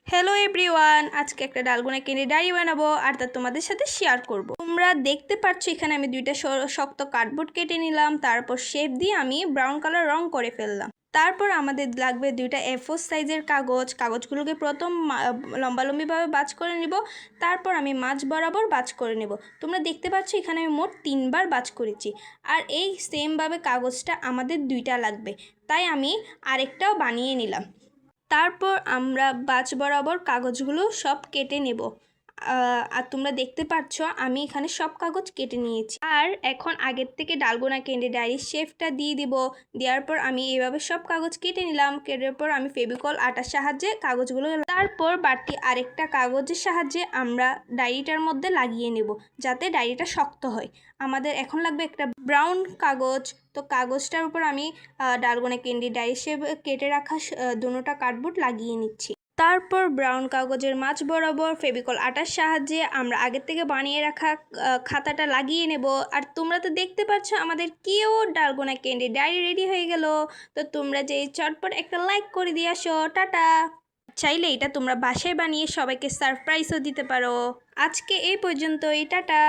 Hello everyone, আজকে একটা dalgona candy diary বানাবো আর তা তোমাদের সাথে শেয়ার করব। তোমরা দেখতে পাচ্ছ এখানে আমি দুইটা শক্ত কার্ডবোর্ড কেটে নিলাম, তারপর শেপ দিয়ে আমি ব্রাউন কালার রং করে ফেললাম। তারপর আমাদের লাগবে দুইটা A4 সাইজের কাগজগুলোকে প্রথম লম্বালম্বিভাবে বাজ করে নিব, তারপর আমি মাঝ বরাবর বাজ করে নেব। তোমরা দেখতে পাচ্ছ এখানে আমি মোট 3বার বাজ করেছি। আর এই সেমভাবে কাগজটা আমাদের দুইটা লাগবে, তাই আমি আরেকটাও বানিয়ে নিলাম। তারপর আমরা বাজ বরাবর কাগজগুলো সব কেটে নেব। আর তোমরা দেখতে পাচ্ছ আমি এখানে সব কাগজ কেটে নিয়েছি। আর এখন আগের থেকে ডালগোনা ক্যান্ডি ডায়েরির শেপটা দিয়ে দিব। দেওয়ার পর আমি এভাবে সব কাগজ কেটে নিলাম। কেটার পর আমি ফেভিকল আটার সাহায্যে কাগজগুলো, তারপর বাড়তি আরেকটা কাগজের সাহায্যে আমরা ডায়েরিটার মধ্যে লাগিয়ে নেব যাতে ডায়েরিটা শক্ত হয়। আমাদের এখন লাগবে একটা ব্রাউন কাগজ। তো কাগজটার উপর আমি ডালগোনা ক্যান্ডি ডায়েরি শেপ কেটে রাখা দুটোটা কার্ডবোর্ড লাগিয়ে নিচ্ছি। তারপর ব্রাউন কাগজের মাঝ বরাবর ফেভিকল আটার সাহায্যে আমরা আগের থেকে বানিয়ে রাখা খাতাটা লাগিয়ে নেব। আর তোমরা তো দেখতে পাচ্ছ আমাদের ডালগোনা ক্যান্ডি ডায়েরি রেডি হয়ে গেল। তো তোমরা যে চটপট একটা লাইক করে দিয়ে আসো। টাটা। চাইলে এটা তোমরা বাসায় বানিয়ে সবাইকে সারপ্রাইজও দিতে পারো। আজকে এই পর্যন্তই, টাটা।